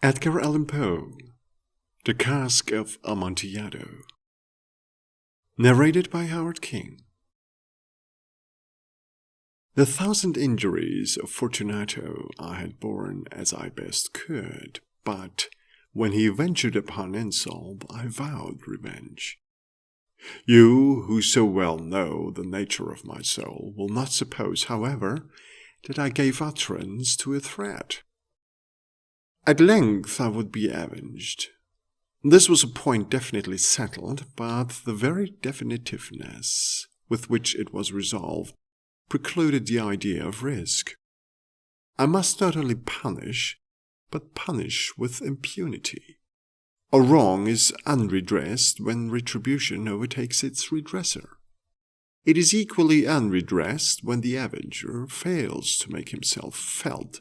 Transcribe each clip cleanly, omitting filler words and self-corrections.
Edgar Allan Poe, The Cask of Amontillado. Narrated by Howard King. The 1,000 injuries of Fortunato I had borne as I best could, but when he ventured upon insult, I vowed revenge. You, who so well know the nature of my soul, will not suppose, however, that I gave utterance to a threat. At length I would be avenged. This was a point definitely settled, but the very definitiveness with which it was resolved precluded the idea of risk. I must not only punish, but punish with impunity. A wrong is unredressed when retribution overtakes its redresser. It is equally unredressed when the avenger fails to make himself felt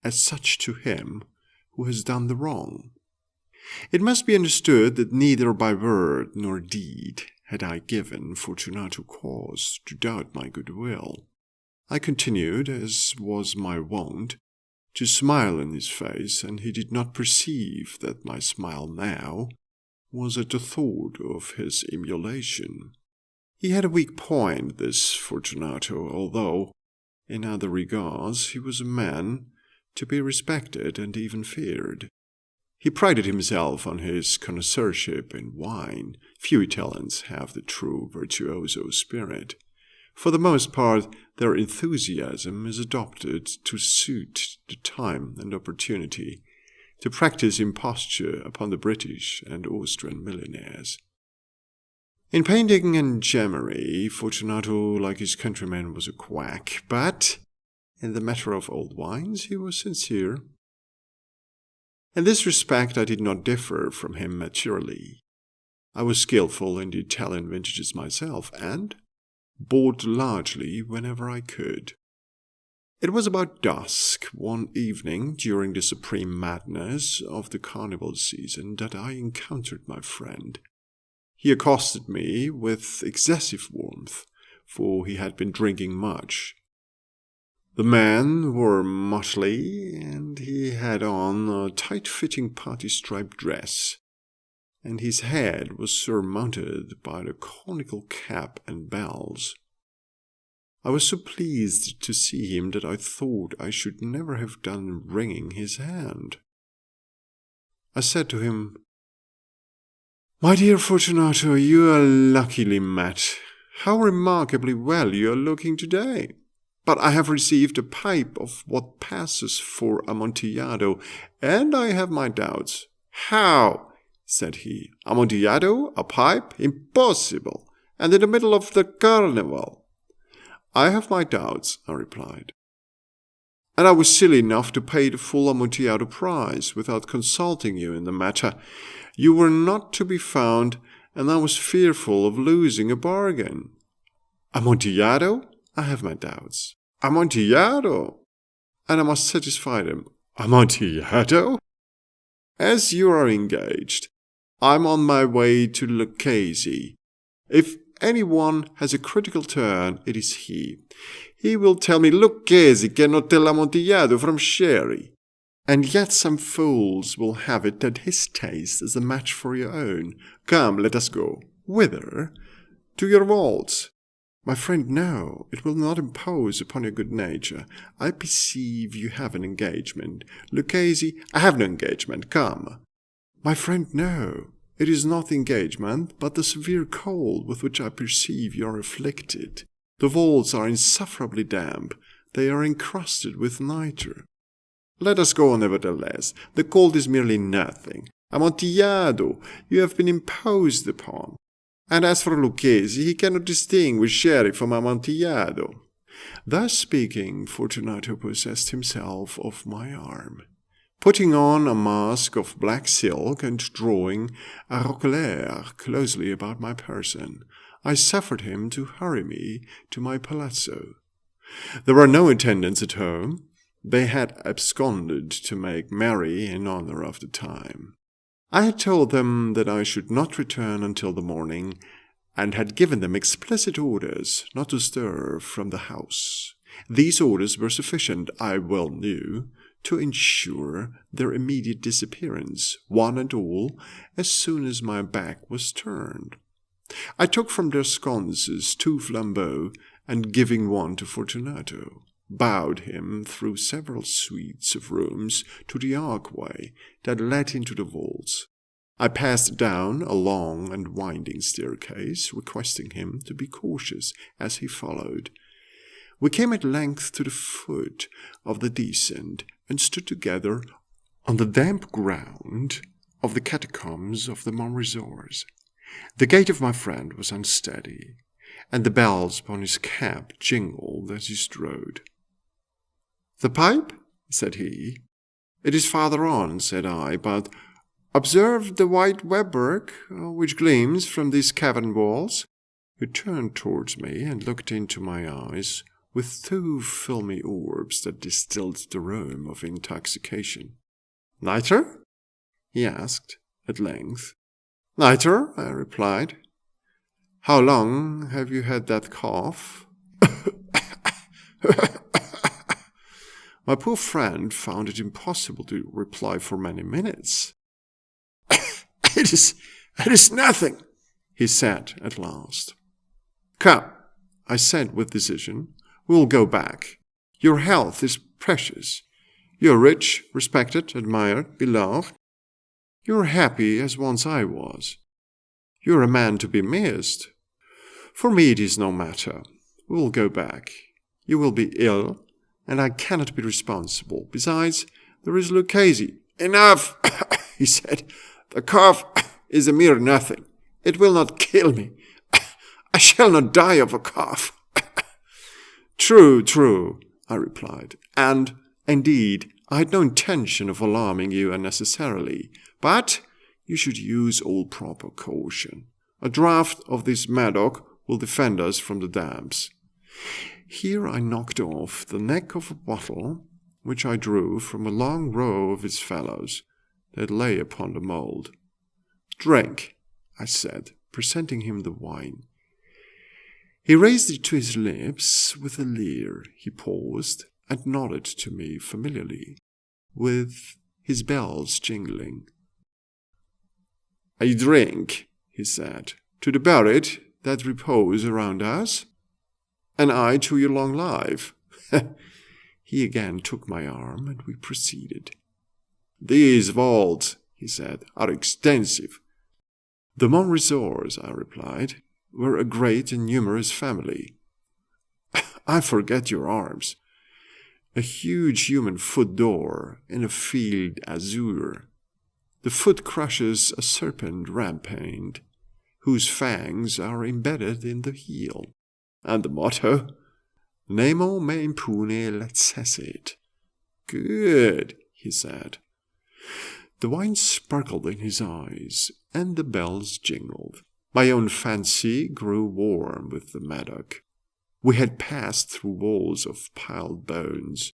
as such to him who has done the wrong. It must be understood that neither by word nor deed had I given Fortunato cause to doubt my goodwill. I continued, as was my wont, to smile in his face, and he did not perceive that my smile now was at the thought of his emulation. He had a weak point, this Fortunato, although, in other regards, he was a man to be respected and even feared. He prided himself on his connoisseurship in wine. Few Italians have the true virtuoso spirit. For the most part, their enthusiasm is adopted to suit the time and opportunity, to practice imposture upon the British and Austrian millionaires. In painting and gemmery, Fortunato, like his countrymen, was a quack, but in the matter of old wines he was sincere. In this respect I did not differ from him materially. I was skilful in the Italian vintages myself, and bought largely whenever I could. It was about dusk one evening during the supreme madness of the carnival season that I encountered my friend. He accosted me with excessive warmth, for he had been drinking much. The man wore motley, and he had on a tight-fitting party-striped dress, and his head was surmounted by the conical cap and bells. I was so pleased to see him that I thought I should never have done wringing his hand. I said to him, "My dear Fortunato, you are luckily met. How remarkably well you are looking today! But I have received a pipe of what passes for Amontillado, and I have my doubts." "How?" said he. "Amontillado? A pipe? Impossible! And in the middle of the carnival!" "I have my doubts," I replied. "And I was silly enough to pay the full Amontillado price without consulting you in the matter. You were not to be found, and I was fearful of losing a bargain." "Amontillado? I have my doubts." "Amontillado!" And I must satisfy them. "Amontillado?" "As you are engaged, I'm on my way to Lucchese. If anyone has a critical turn, it is he. He will tell me Lucchese cannot tell Amontillado from Sherry. And yet some fools will have it that his taste is a match for your own. Come, let us go." "Whither?" "To your vaults." "My friend, no, it will not impose upon your good nature. I perceive you have an engagement. Lucchese, I have no engagement, come." "My friend, no, it is not the engagement, but the severe cold with which I perceive you are afflicted. The vaults are insufferably damp, they are encrusted with nitre." "Let us go, nevertheless. The cold is merely nothing. Amontillado, you have been imposed upon. And as for Lucchese, he cannot distinguish Sherry from Amontillado." Thus speaking, Fortunato possessed himself of my arm. Putting on a mask of black silk and drawing a roquelaire closely about my person, I suffered him to hurry me to my palazzo. There were no attendants at home. They had absconded to make merry in honor of the time. I had told them that I should not return until the morning, and had given them explicit orders not to stir from the house. These orders were sufficient, I well knew, to ensure their immediate disappearance, one and all, as soon as my back was turned. I took from their sconces 2 flambeaux, and giving one to Fortunato, bowed him through several suites of rooms to the archway that led into the vaults. I passed down a long and winding staircase, requesting him to be cautious as he followed. We came at length to the foot of the descent, and stood together on the damp ground of the catacombs of the Montresors. The gait of my friend was unsteady, and the bells upon his cap jingled as he strode. "The pipe?" said he. "It is farther on," said I, "but observe the white webwork which gleams from these cavern walls." He turned towards me and looked into my eyes with 2 filmy orbs that distilled the aroma of intoxication. "Nitre?" he asked at length. "Nitre," I replied. "How long have you had that cough?" My poor friend found it impossible to reply for many minutes. It is nothing," he said at last. "Come," I said with decision, "we'll go back. Your health is precious. You're rich, respected, admired, beloved. You're happy as once I was. You're a man to be missed. For me it is no matter. We'll go back. You will be ill, and I cannot be responsible. Besides, there is Lucchese." "Enough," he said. "The cough is a mere nothing. It will not kill me. I shall not die of a cough." True, I replied, "and, indeed, I had no intention of alarming you unnecessarily, but you should use all proper caution. A draught of this Medoc will defend us from the damps." Here I knocked off the neck of a bottle, which I drew from a long row of its fellows that lay upon the mould. "Drink," I said, presenting him the wine. He raised it to his lips with a leer. He paused and nodded to me familiarly, with his bells jingling. "I drink," he said, "to the buried that repose around us, and I to your long life." He again took my arm, and we proceeded. "These vaults," he said, "are extensive." "The Montresors," I replied, "were a great and numerous family." "I forget your arms." "A huge human foot d'or in a field azure. The foot crushes a serpent rampant, whose fangs are embedded in the heel. And the motto? Nemo me impune lacessit." "Good," he said. The wine sparkled in his eyes, and the bells jingled. My own fancy grew warm with the Medoc. We had passed through walls of piled bones,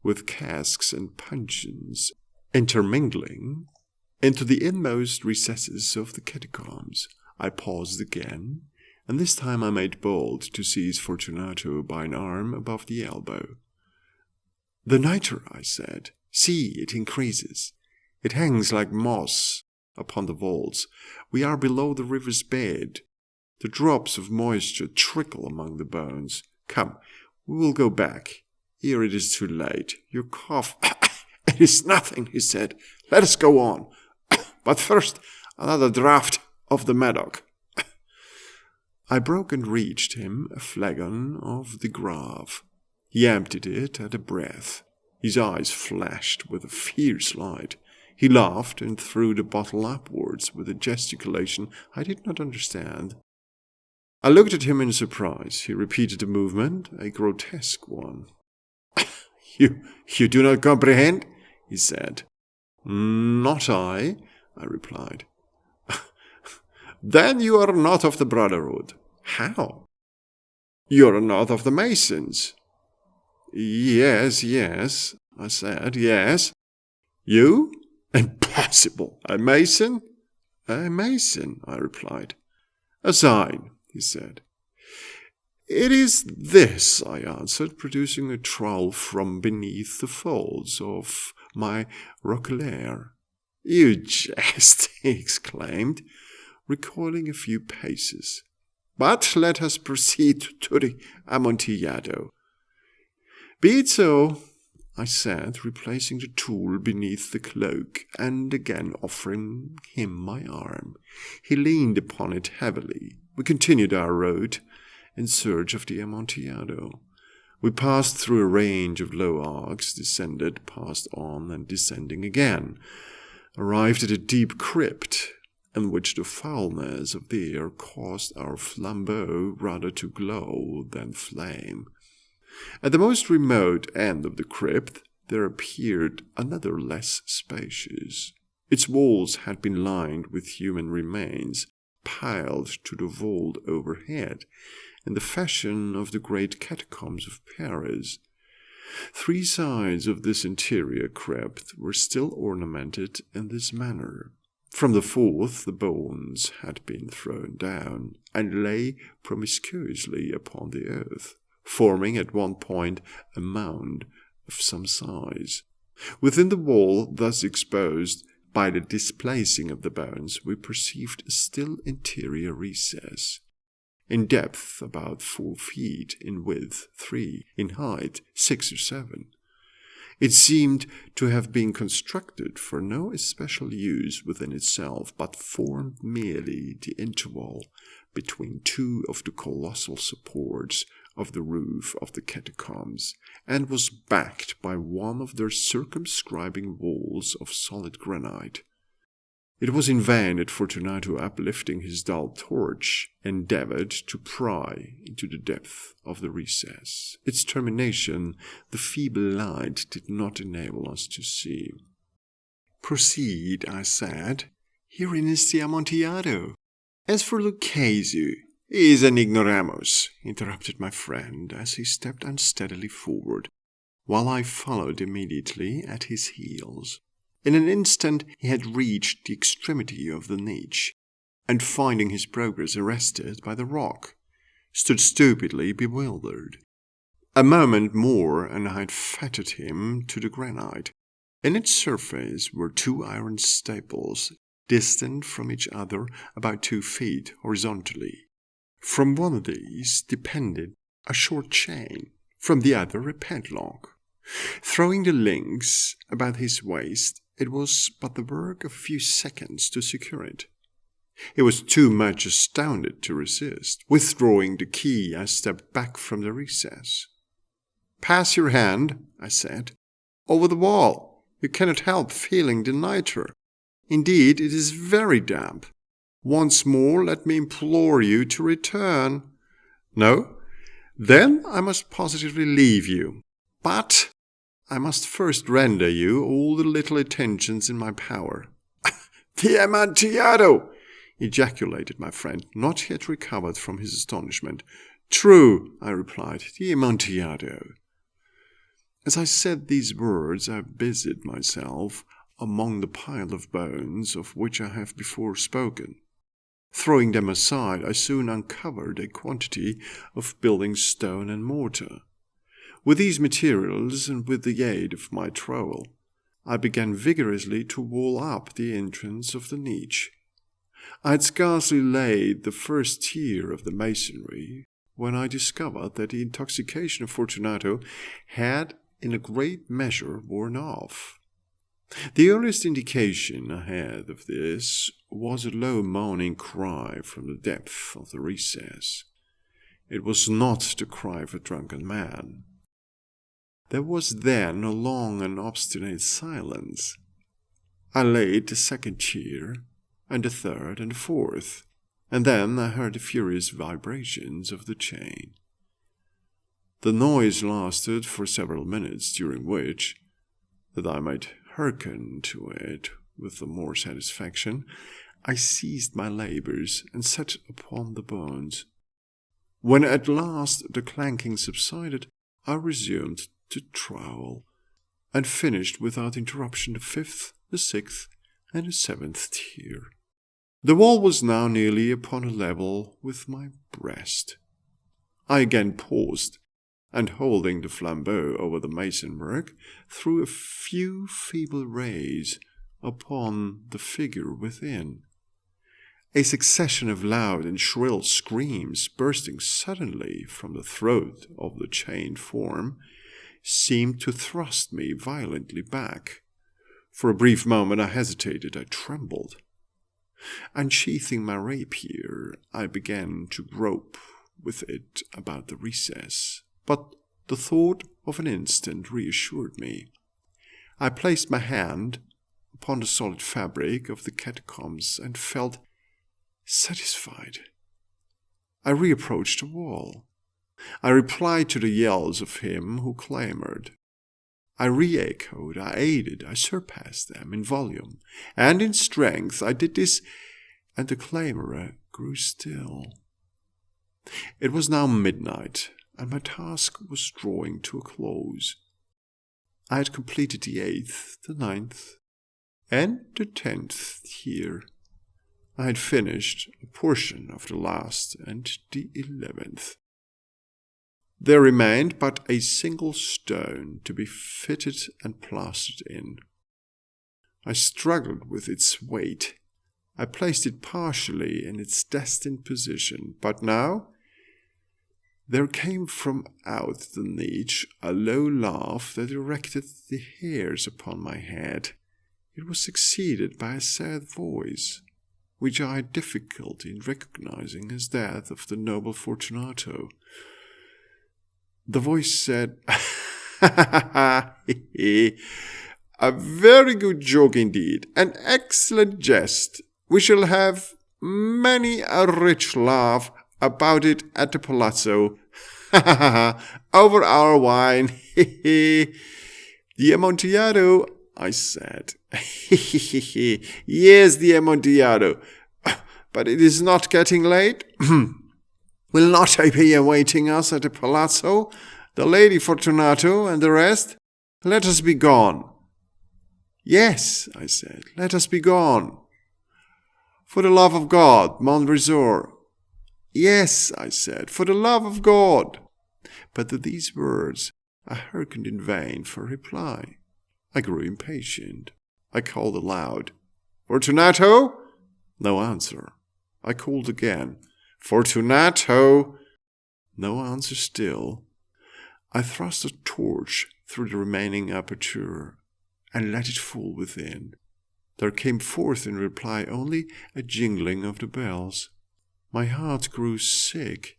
with casks and puncheons intermingling, into the inmost recesses of the catacombs. I paused again, and this time I made bold to seize Fortunato by an arm above the elbow. "The nitre," I said. "See, it increases. It hangs like moss upon the vaults. We are below the river's bed. The drops of moisture trickle among the bones. Come, we will go back, ere it is too late. Your cough—" "It is nothing," he said. "Let us go on. But first, another draught of the Medoc." I broke and reached him a flagon of the Grave. He emptied it at a breath. His eyes flashed with a fierce light. He laughed and threw the bottle upwards with a gesticulation I did not understand. I looked at him in surprise. He repeated the movement, a grotesque one. You do not comprehend?" he said. "Not I," I replied. "Then you are not of the Brotherhood." "How?" "You are not of the Masons." Yes, I said, "yes." "You? Impossible! A Mason?" "A Mason," I replied. "A sign," he said. "It is this," I answered, producing a trowel from beneath the folds of my roquelaire. "You jest," he exclaimed, recoiling a few paces. "But let us proceed to the Amontillado." "Be it so," I said, replacing the tool beneath the cloak and again offering him my arm. He leaned upon it heavily. We continued our road in search of the Amontillado. We passed through a range of low arcs, descended, passed on, and descending again, arrived at a deep crypt, in which the foulness of the air caused our flambeau rather to glow than flame. At the most remote end of the crypt there appeared another less spacious. Its walls had been lined with human remains, piled to the vault overhead, in the fashion of the great catacombs of Paris. 3 sides of this interior crypt were still ornamented in this manner. From the 4th the bones had been thrown down, and lay promiscuously upon the earth, forming at one point a mound of some size. Within the wall thus exposed by the displacing of the bones, we perceived a still interior recess, in depth about 4 feet, in width 3, in height 6 or 7. It seemed to have been constructed for no especial use within itself, but formed merely the interval between 2 of the colossal supports of the roof of the catacombs, and was backed by one of their circumscribing walls of solid granite. It was in vain that Fortunato, uplifting his dull torch, endeavored to pry into the depth of the recess. Its termination the feeble light did not enable us to see. "Proceed," I said. "Herein is the Amontillado. As for Lucchese, he is an ignoramus," interrupted my friend, as he stepped unsteadily forward, while I followed immediately at his heels. In an instant he had reached the extremity of the niche, and finding his progress arrested by the rock, stood stupidly bewildered. A moment more and I had fettered him to the granite. In its surface were 2 iron staples, distant from each other about 2 feet horizontally. From one of these depended a short chain, from the other a padlock. Throwing the links about his waist, it was but the work of a few seconds to secure it. He was too much astounded to resist. Withdrawing the key, I stepped back from the recess. "Pass your hand," I said, "over the wall. You cannot help feeling the nitre. Indeed, it is very damp. Once more let me implore you to return." "No? Then I must positively leave you. But I must first render you all the little attentions in my power." "The Amontillado!" ejaculated my friend, not yet recovered from his astonishment. "True," I replied, "the Amontillado." As I said these words, I busied myself among the pile of bones of which I have before spoken. Throwing them aside, I soon uncovered a quantity of building stone and mortar. With these materials, and with the aid of my trowel, I began vigorously to wall up the entrance of the niche. I had scarcely laid the first tier of the masonry when I discovered that the intoxication of Fortunato had in a great measure worn off. The earliest indication I had of this was a low moaning cry from the depth of the recess. It was not the cry of a drunken man. There was then a long and obstinate silence. I laid the 2nd tier, and the 3rd and the 4th, and then I heard the furious vibrations of the chain. The noise lasted for several minutes, during which, that I might hearken to it with the more satisfaction, I ceased my labours and sat upon the bones. When at last the clanking subsided, I resumed the trowel, and finished without interruption the 5th, the 6th, and the 7th tier. The wall was now nearly upon a level with my breast. I again paused, and holding the flambeau over the masonwork, threw a few feeble rays upon the figure within. A succession of loud and shrill screams bursting suddenly from the throat of the chained form seemed to thrust me violently back. For a brief moment I hesitated, I trembled. Unsheathing my rapier, I began to grope with it about the recess, but the thought of an instant reassured me. I placed my hand upon the solid fabric of the catacombs and felt satisfied. I reapproached the wall. I replied to the yells of him who clamored. I re-echoed, I aided, I surpassed them in volume, and in strength I did this, and the clamorer grew still. It was now midnight, and my task was drawing to a close. I had completed the 8th, the 9th, and the 10th year. I had finished a portion of the last and the 11th. There remained but a single stone to be fitted and plastered in. I struggled with its weight. I placed it partially in its destined position, but now there came from out the niche a low laugh that erected the hairs upon my head. It was succeeded by a sad voice, which I had difficulty in recognizing as that of the noble Fortunato. The voice said, "A very good joke indeed, an excellent jest. We shall have many a rich laugh about it at the palazzo, over our wine, The Amontillado," I said. "Yes, the Amontillado. But it is not getting late. Will not I be awaiting us at the palazzo, the Lady Fortunato and the rest? Let us be gone." "Yes," I said, "let us be gone." "For the love of God, mon resort." "Yes," I said, "for the love of God." But to these words I hearkened in vain for reply. I grew impatient. I called aloud, "Fortunato!" No answer. I called again, "Fortunato!" No answer still. I thrust a torch through the remaining aperture and let it fall within. There came forth in reply only a jingling of the bells. My heart grew sick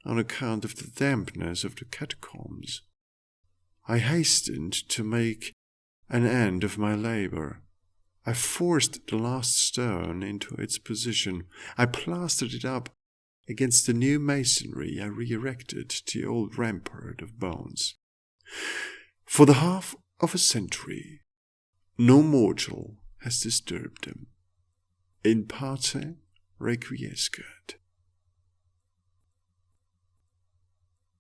on account of the dampness of the catacombs. I hastened to make an end of my labor. I forced the last stone into its position. I plastered it up against the new masonry. I re-erected the old rampart of bones. For the half of a century, no mortal has disturbed them. In pace requiescat.